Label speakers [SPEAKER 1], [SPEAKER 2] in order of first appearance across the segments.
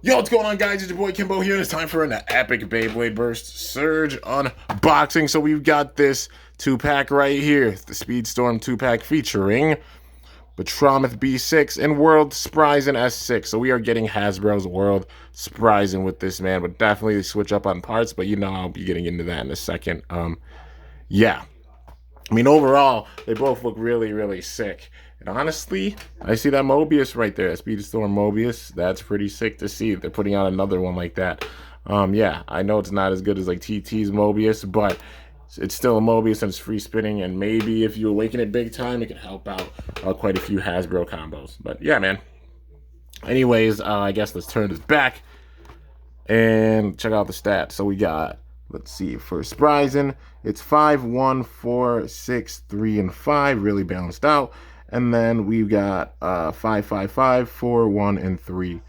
[SPEAKER 1] Yo, what's going on, guys? It's your boy Kimbo here, and it's time for an epic Beyblade Burst Surge unboxing. So we've got this 2-pack right here, the Speedstorm 2-pack featuring Betromoth B6 and World Spryzen S6. So we are getting Hasbro's World Spryzen with this, man, but definitely switch up on parts, but you know I'll be getting into that in a second. Yeah. I mean, overall, they both look really, really sick. And honestly, I see that Mobius right there, that Speedstorm Mobius. That's pretty sick to see. They're putting out another one like that. Yeah, I know it's not as good as like TT's Mobius, but it's still a Mobius and it's free spinning. And maybe if you awaken it big time, it could help out quite a few Hasbro combos. But yeah, man. Anyways, I guess let's turn this back and check out the stats. So we got, let's see, for Spryzen, it's 5, 1, 4, 6, 3, and 5, really balanced out. And then we've got 5, 5, 5, 4, 1, and 3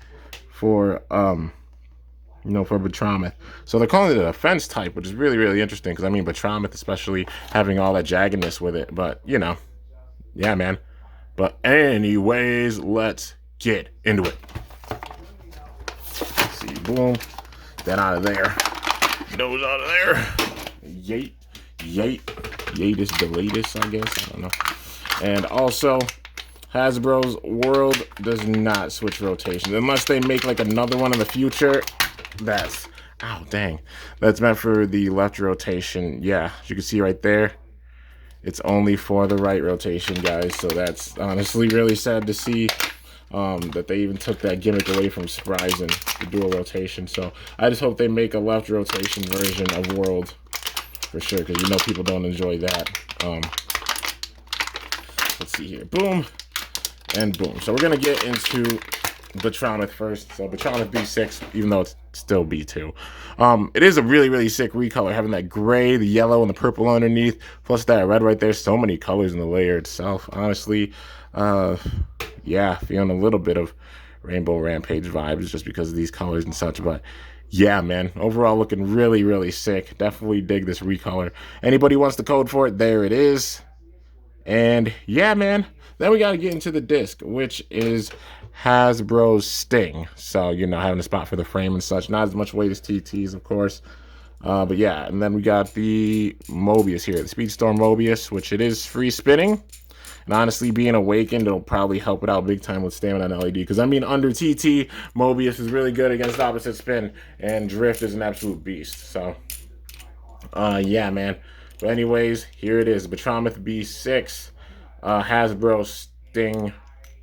[SPEAKER 1] for for Betromoth. So they're calling it a defense type, which is really, really interesting because I mean Betromoth, especially having all that jaggedness with it. But yeah, man. But anyways, let's get into it. Let's see, boom, that out of there. Those out of there. Yate is the latest, I guess. I don't know. And also, Hasbro's World does not switch rotations unless they make like another one in the future. That's that's meant for the left rotation. Yeah, as you can see right there, it's only for the right rotation, guys. So that's honestly really sad to see. That they even took that gimmick away from Spryzen, the dual rotation. So I just hope they make a left rotation version of World for sure, because you know people don't enjoy that. Let's see here, boom and boom. So we're gonna get into Betromoth first. So Betromoth B6, even though it's still B2, it is a really, really sick recolor, having that gray, the yellow, and the purple underneath, plus that red right there. So many colors in the layer itself. Honestly, yeah, feeling a little bit of Rainbow Rampage vibes just because of these colors and such. But yeah, man, overall looking really, really sick. Definitely dig this recolor. Anybody wants the code for it, there it is. And yeah, man, then we got to get into the disc, which is Hasbro's Sting. So, having a spot for the frame and such. Not as much weight as TT's, of course. But yeah, and then we got the Mobius here, the Speedstorm Mobius, which it is free spinning. And honestly, being awakened, it'll probably help it out big time with stamina and LED. Because, I mean, under TT, Mobius is really good against opposite spin. And Drift is an absolute beast. So, yeah, man. But anyways, here it is. Betromoth B6. Hasbro Sting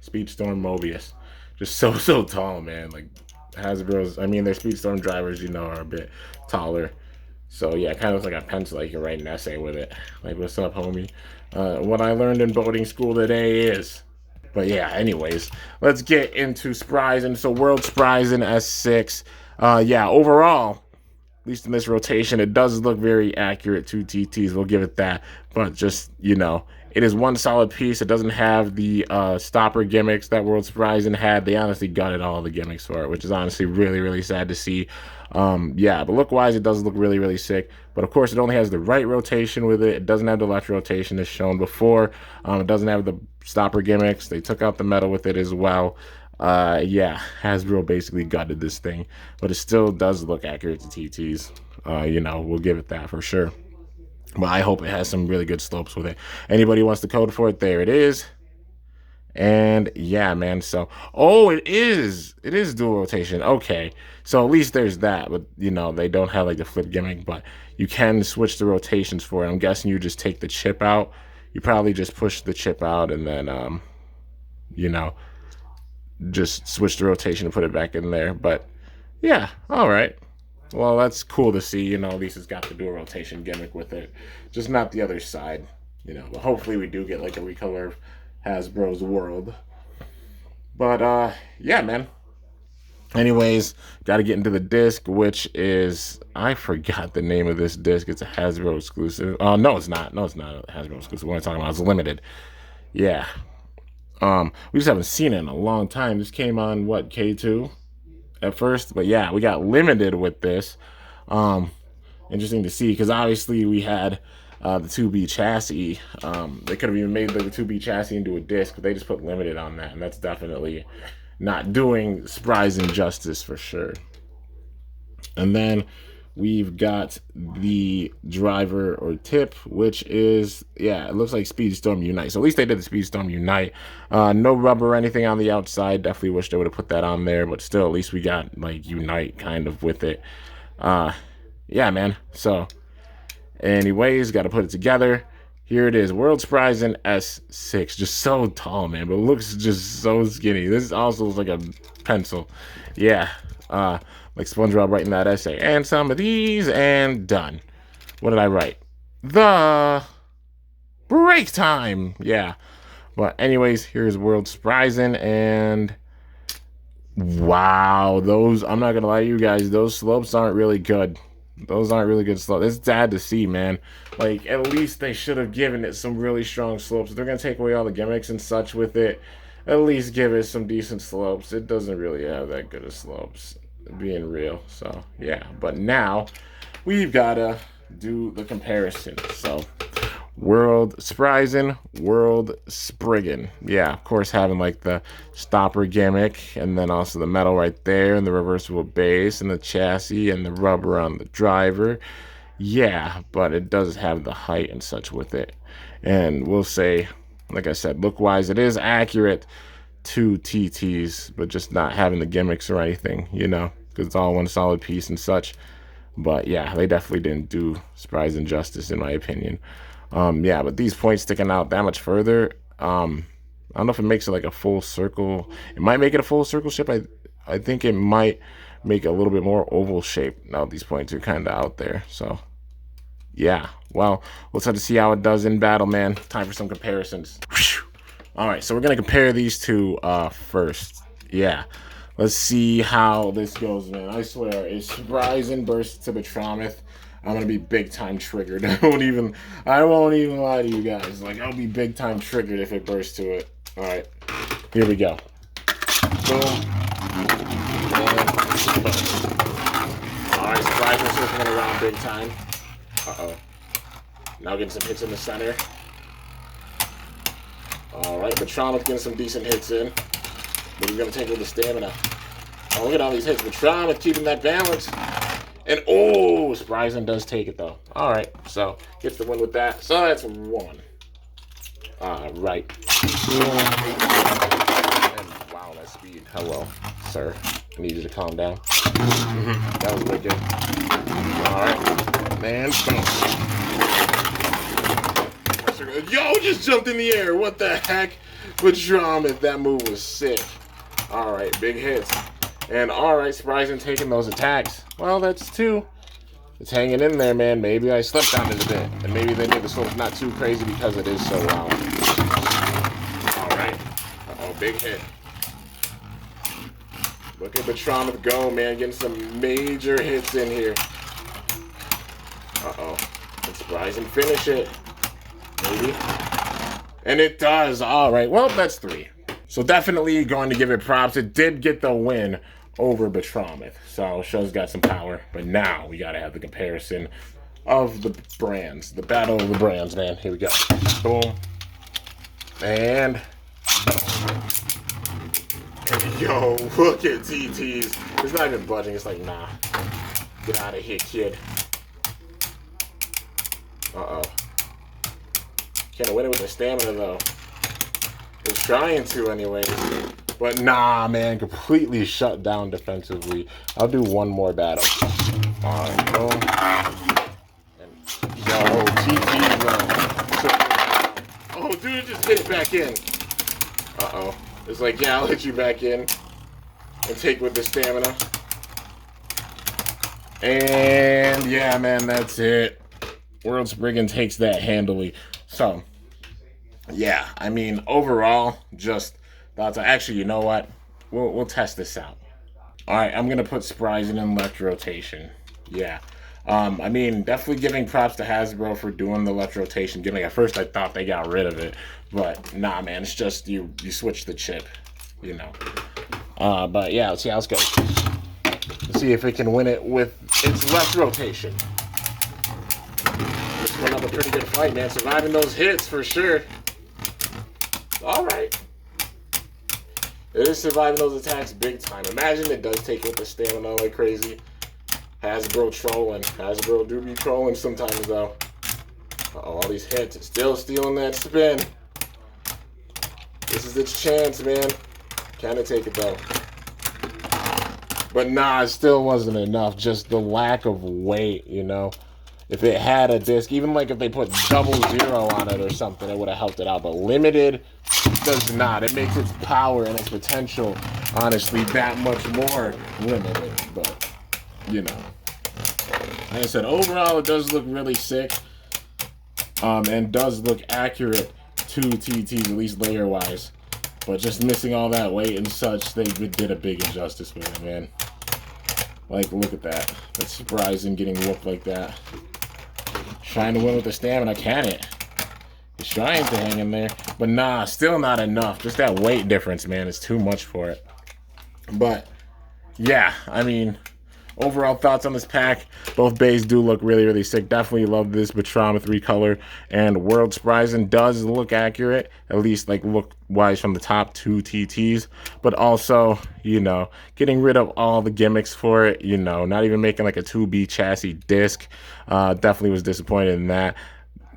[SPEAKER 1] Speedstorm Mobius. Just so tall, man. Like, Hasbro's, I mean, their Speedstorm drivers, are a bit taller. So, yeah, kind of looks like a pencil. You can write an essay with it. Like, what's up, homie? What I learned in boating school today is. But yeah, anyways, let's get into Spryzen. So World Spryzen S6. Yeah, overall, at least in this rotation, it does look very accurate to TTs. We'll give it that. But just, it is one solid piece. It doesn't have the stopper gimmicks that World Spryzen had. They honestly gutted all the gimmicks for it, which is honestly really, really sad to see. Yeah, but look-wise, it does look really, really sick. But, of course, it only has the right rotation with it. It doesn't have the left rotation as shown before. It doesn't have the stopper gimmicks. They took out the metal with it as well. Yeah, Hasbro basically gutted this thing. But it still does look accurate to TTs. We'll give it that for sure. But I hope it has some really good slopes with it. Anybody wants the code for it, there it is. And yeah, man, so it is dual rotation. Okay, so at least there's that. But they don't have like the flip gimmick, but you can switch the rotations for it. I'm guessing you just take the chip out. You probably just push the chip out and then just switch the rotation and put it back in there. But yeah, all right. Well, that's cool to see. At least it's got the dual rotation gimmick with it. Just not the other side. But hopefully we do get like a recolor of Hasbro's World. But yeah, man. Anyways, got to get into the disc, which is, I forgot the name of this disc. It's a Hasbro exclusive. No, it's not. No, it's not a Hasbro exclusive. What am I talking about? It's limited. Yeah. We just haven't seen it in a long time. This came on what, K2 at first, but yeah, we got limited with this. Interesting to see, because obviously we had the 2B chassis. They could have even made the 2B chassis into a disc, but they just put limited on that, and that's definitely not doing Spryzen justice for sure. And then we've got the driver or tip, which is, yeah, it looks like Speedstorm Unite. So at least they did the Speedstorm Unite. No rubber or anything on the outside. Definitely wish they would have put that on there, but still, at least we got like Unite kind of with it. Yeah, man. So anyways, got to put it together. Here it is, World Spryzen S6. Just so tall, man, but it looks just so skinny. This also looks like a pencil. Yeah, like SpongeBob writing that essay. And some of these, and done. What did I write? The break time. Yeah. But anyways, here's World Spryzen, and wow, those, I'm not gonna lie to you guys, those slopes aren't really good. Those aren't really good slopes. It's sad to see, man. Like, at least they should have given it some really strong slopes. If they're going to take away all the gimmicks and such with it, at least give it some decent slopes. It doesn't really have that good of slopes, being real. So, yeah. But now, we've got to do the comparison. So, World Spryzen, World Spriggan. Yeah, of course, having like the stopper gimmick, and then also the metal right there, and the reversible base, and the chassis, and the rubber on the driver. Yeah, but it does have the height and such with it. And we'll say, like I said, look-wise, it is accurate to TTs, but just not having the gimmicks or anything, you know, because it's all one solid piece and such. But yeah, they definitely didn't do Spryzen justice, in my opinion. Yeah, but these points sticking out that much further, I don't know if it makes it like a full circle. It might make it a full circle shape. I think it might make it a little bit more oval shape. Now these points are kind of out there. So, yeah. Well, we'll have to see how it does in battle, man. Time for some comparisons. All right, so we're going to compare these two first. Yeah. Let's see how this goes, man. I swear, if Spryzen bursts to Betromoth, I'm gonna be big time triggered. I won't even lie to you guys. Like, I'll be big time triggered if it bursts to it. All right, here we go. Boom. And boom. All right, Spryzen circling around big time. Now getting some hits in the center. All right, Betromoth getting some decent hits in. But he's gonna take with the stamina. Oh, look at all these hits. Betromoth keeping that balance. And, oh, Spryzen does take it, though. All right, so gets the win with that. So that's one. Right. And, wow, that speed. Hello, sir. I need you to calm down. That was wicked. All right. Man, boom. Yo, just jumped in the air. What the heck? Betromoth, that move was sick. All right, big hits. And all right, Spryzen taking those attacks. Well, that's two. It's hanging in there, man. Maybe I slept on it a bit. And maybe they made the slope not too crazy because it is so loud. All right. Uh-oh, big hit. Look at Betromoth go, man. Getting some major hits in here. Uh-oh. Can Spryzen finish it? Maybe. And it does. All right. Well, that's three. So definitely going to give it props. It did get the win over Betromoth. So show's got some power. But now we got to have the comparison of the brands. The battle of the brands, man. Here we go. Boom. And yo, look at TTs. It's not even budging. It's like, nah. Get out of here, kid. Uh-oh. Can't win it with the stamina, though. He's trying to, anyways. But nah, man. Completely shut down defensively. I'll do one more battle. Alright, boom. And, yo, TT run. Oh, dude, just hit it back in. Uh-oh. It's like, yeah, I'll hit you back in. And take with the stamina. And, yeah, man, that's it. World Spriggan takes that handily. So, yeah, I mean, overall, just thoughts. Actually, you know what? We'll test this out. All right, I'm gonna put Spryzen in left rotation. Yeah, I mean, definitely giving props to Hasbro for doing the left rotation gimmick. At first, I thought they got rid of it, but nah, man, it's just you switch the chip, you know. But yeah, let's see how it goes. Let's see if it can win it with its left rotation. This went up a pretty good fight, man. Surviving those hits for sure. All right. It is surviving those attacks big time. Imagine it does take with the stamina like crazy. Hasbro trolling. Hasbro do be trolling sometimes though. Uh-oh, all these hits. It's still stealing that spin. This is its chance, man. Can it take it though? But nah, it still wasn't enough. Just the lack of weight, you know. If it had a disc, even like if they put 00 on it or something, it would have helped it out. But limited does not. It makes its power and its potential, honestly, that much more limited. But, you know. Like I said, overall, it does look really sick. And does look accurate to TTs, at least layer-wise. But just missing all that weight and such, they did a big injustice with it, man. Like, look at that. That's Spryzen getting whooped like that. Trying to win with the stamina, can it? He's trying to hang in there. But nah, still not enough. Just that weight difference, man, is too much for it. But, yeah, I mean, overall thoughts on this pack. Both bays do look really, really sick. Definitely love this Betromoth recolor. And World Spryzen does look accurate, at least like look-wise from the top 2 TTs. But also, you know, getting rid of all the gimmicks for it, you know, not even making like a 2B chassis disc. Definitely was disappointed in that.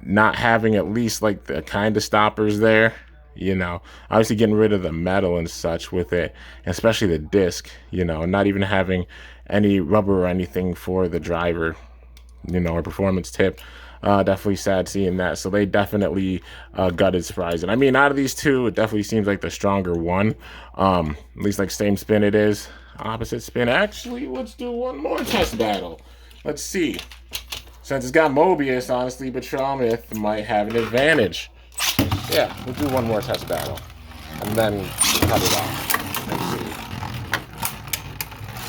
[SPEAKER 1] Not having at least like the kind of stoppers there. You know, obviously getting rid of the metal and such with it, especially the disc, you know, not even having any rubber or anything for the driver, you know, or performance tip. Definitely sad seeing that. So they definitely gutted Spryzen. I mean, out of these two, it definitely seems like the stronger one. At least like same spin it is. Opposite spin. Actually, let's do one more test battle. Let's see. Since it's got Mobius, honestly, Betromoth might have an advantage. Yeah, we'll do one more test battle. And then we'll cut it off. Let's see.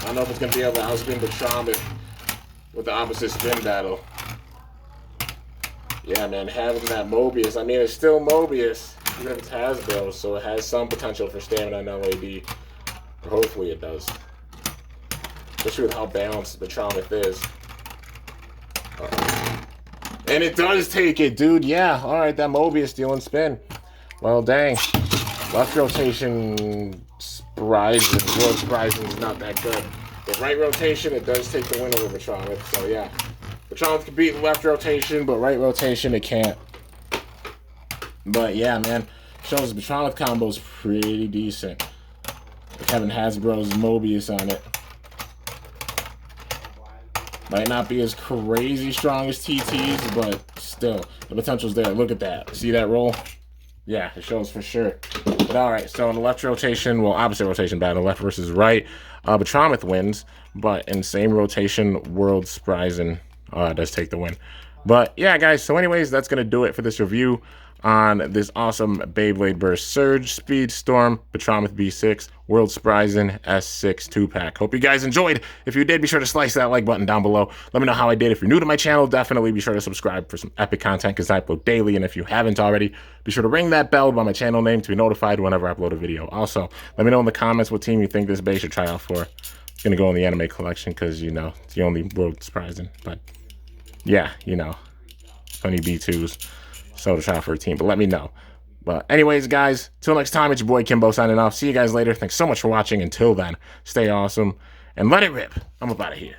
[SPEAKER 1] I don't know if it's going to be able to outspin Betromoth with the opposite spin battle. Yeah, man, having that Mobius. I mean, it's still Mobius, even if it's Hasbro, so it has some potential for stamina and LAD. Or hopefully it does. Especially with how balanced Betromoth is. And it does take it, dude. Yeah, all right, that Mobius stealing spin. Well, dang. Left rotation Spryzen. World Spryzen is not that good. But right rotation, it does take the win over Betromoth. So, yeah. Betromoth can beat left rotation, but right rotation, it can't. But, yeah, man. Shows the Betromoth combo is pretty decent. Like having Hasbro's Mobius on it. Might not be as crazy strong as TT's, but still, the potential's there. Look at that. See that roll? Yeah, it shows for sure. But alright, so in the left rotation, well, opposite rotation battle, left versus right, Betromoth wins, but in same rotation, World Spryzen does take the win. But yeah, guys, so anyways, that's going to do it for this review on this awesome Beyblade Burst Surge, Speedstorm, Betromoth B6, World Spryzen S6 2-pack. Hope you guys enjoyed. If you did, be sure to slice that like button down below. Let me know how I did. If you're new to my channel, definitely be sure to subscribe for some epic content because I upload daily. And if you haven't already, be sure to ring that bell by my channel name to be notified whenever I upload a video. Also, let me know in the comments what team you think this base should try out for. It's going to go in the anime collection because, you know, it's the only World Spryzen. But, yeah, you know, only B2s. So to try out for a team, but let me know. But anyways, guys, till next time, it's your boy Kimbo signing off. See you guys later. Thanks so much for watching. Until then, stay awesome and let it rip. I'm up out of here.